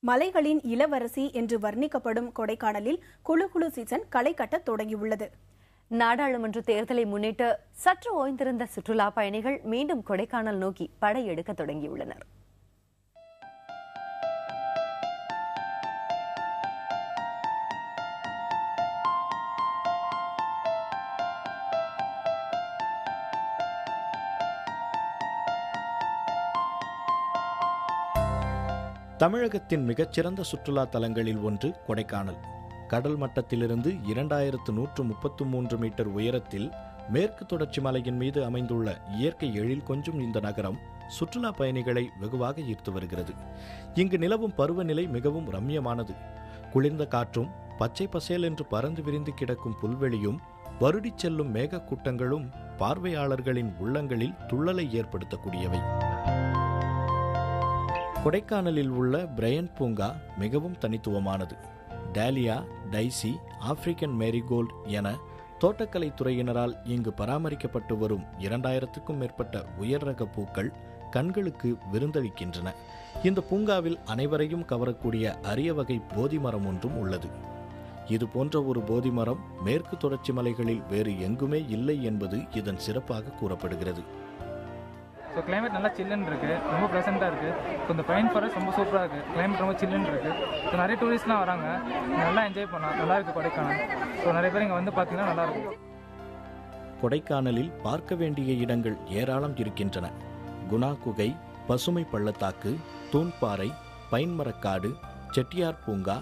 மலைகளின் இளவரசி என்று வர்ணிக்கப்படும் கொடைக்கானலில் குளு குளு சீசன் களை கட்ட தொடங்கியுள்ளது. நாடாளுமன்ற தேர்தலை முன்னிட்டு சற்று ஓய்ந்திருந்த சுற்றுலா பயணிகள் மீண்டும் கொடைக்கானல் நோக்கி படையெடுக்க தொடங்கியுள்ளனர். தமிழகத்தின் மிகச்சிறந்த சுற்றுலா தலங்களில் ஒன்று கொடைக்கானல். கடல் மட்டத்திலிருந்து 2133 மீட்டர் உயரத்தில் மேற்கு தொடர்ச்சி மலையின் மீது அமைந்துள்ள இயற்கை எழில் கொஞ்சும் இந்த நகரம் சுற்றுலா பயணிகளை வெகுவாக ஈர்த்து வருகிறது. இங்கு நிலவும் பருவநிலை மிகவும் ரம்யமானது. குளிர்ந்த காற்றும், பச்சை பசேல் என்று பறந்து விரிந்து கிடக்கும் புல்வெளியும், வருடிச் செல்லும் மேகக்கூட்டங்களும் பார்வையாளர்களின் உள்ளங்களில் துள்ளலை ஏற்படுத்தக்கூடியவை. கொடைக்கானலில் உள்ள பிரையண்ட் பூங்கா மிகவும் தனித்துவமானது. டாலியா, டைசி, ஆப்பிரிக்கன் மேரிகோல்ட் என தோட்டக்கலை துறையினரால் இங்கு பராமரிக்கப்பட்டு வரும் 2000க்கும் மேற்பட்ட உயர் ரக பூக்கள் கண்களுக்கு விருந்தளிக்கின்றன. இந்த பூங்காவில் அனைவரையும் கவரக்கூடிய அரிய வகை போதி மரம் ஒன்றும் உள்ளது. இது போன்ற ஒரு போதி மரம் மேற்கு தொடர்ச்சி மலைகளில் வேறு எங்குமே இல்லை என்பது இதன் சிறப்பாக கூறப்படுகிறது. ஸோ கிளைமேட் நல்லா சில்லுன்னு இருக்குது, ரொம்ப ப்ளசண்ட்டாக இருக்குது. ஸோ இந்த பைன் ஃபாரஸ்ட் ரொம்ப சூப்பராக இருக்குது, கிளைமேட் ரொம்ப சில்லுன்னு இருக்குது. ஸோ நிறைய டூரிஸ்ட்லாம் வராங்க, நல்லா என்ஜாய் பண்ணலாம், நல்லா இருக்குது கொடைக்கானல். ஸோ நிறைய பேர் இங்கே வந்து பார்த்தீங்கன்னா நல்லாயிருக்கும். கொடைக்கானலில் பார்க்க வேண்டிய இடங்கள் ஏராளம் இருக்கின்றன. குணா குகை, பசுமை பள்ளத்தாக்கு, தூண்பாறை, பைன்மரக்காடு, செட்டியார் பூங்கா,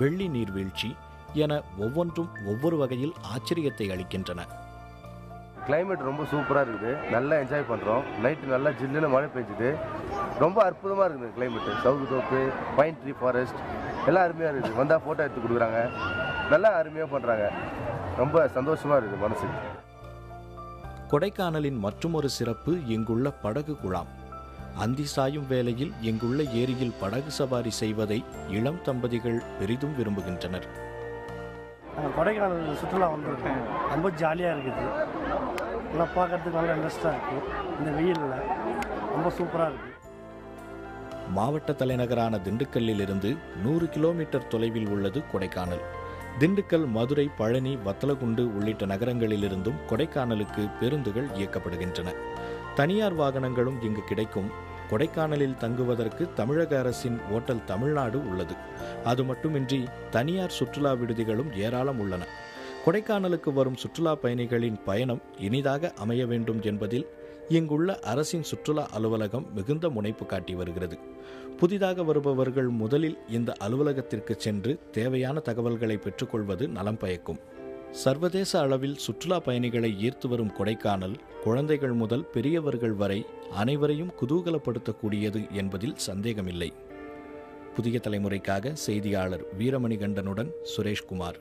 வெள்ளி நீர்வீழ்ச்சி என ஒவ்வொன்றும் ஒவ்வொரு வகையில் ஆச்சரியத்தை அளிக்கின்றன. கிளைமேட் ரொம்ப சூப்பராக இருக்குது, நல்லா என்ஜாய் பண்ணுறோம். நைட்டு நல்லா ஜில்லுன்னு மழை பெஞ்சுது, ரொம்ப அற்புதமாக இருக்குது கிளைமேட்டு. சவுக்கு தோப்பு, பைன் ட்ரீ ஃபாரஸ்ட் எல்லாம் அருமையாக இருக்குது. வந்தால் ஃபோட்டோ எடுத்து கொடுக்குறாங்க, நல்லா அருமையாக பண்ணுறாங்க. ரொம்ப சந்தோஷமாக இருக்குது மனசுக்கு. கொடைக்கானலின் மற்றொரு சிறப்பு இங்குள்ள படகு குழாம். அந்தி சாயும் வேளையில் இங்குள்ள ஏரியில் படகு சவாரி செய்வதை இளம் தம்பதிகள் பெரிதும் விரும்புகின்றனர். கொடைக்கானல் சுற்றுலா வந்திருக்கேன், ரொம்ப ஜாலியாக இருக்குது, நல்லா பார்க்கறதுக்கு நல்லா இன்ட்ரெஸ்டாக இருக்குது. இந்த வெயிலில் ரொம்ப சூப்பராக இருக்குது. மாவட்ட தலைநகரான திண்டுக்கல்லில் இருந்து 100 கிலோமீட்டர் தொலைவில் உள்ளது கொடைக்கானல். திண்டுக்கல், மதுரை, பழனி, வத்தலகுண்டு உள்ளிட்ட நகரங்களிலிருந்தும் கொடைக்கானலுக்கு பேருந்துகள் இயக்கப்படுகின்றன. தனியார் வாகனங்களும் இங்கு கிடைக்கும். கொடைக்கானலில் தங்குவதற்கு தமிழக அரசின் ஓட்டல் தமிழ்நாடு உள்ளது. அது மட்டுமின்றி தனியார் சுற்றுலா விடுதிகளும் ஏராளம் உள்ளன. கொடைக்கானலுக்கு வரும் சுற்றுலா பயணிகளின் பயணம் இனிதாக அமைய வேண்டும் என்பதில் இங்குள்ள அரசின் சுற்றுலா அலுவலகம் மிகுந்த முனைப்பு காட்டி வருகிறது. புதிதாக வருபவர்கள் முதலில் இந்த அலுவலகத்திற்கு சென்று தேவையான தகவல்களை பெற்றுக்கொள்வது நலம் பயக்கும். சர்வதேச அளவில் சுற்றுலா பயணிகளை ஈர்த்து வரும் கொடைக்கானல் குழந்தைகள் முதல் பெரியவர்கள் வரை அனைவரையும் குதூகலப்படுத்தக்கூடியது என்பதில் சந்தேகமில்லை. புதிய தலைமுறைக்காக செய்தியாளர் வீரமணிகண்டனுடன் சுரேஷ்குமார்.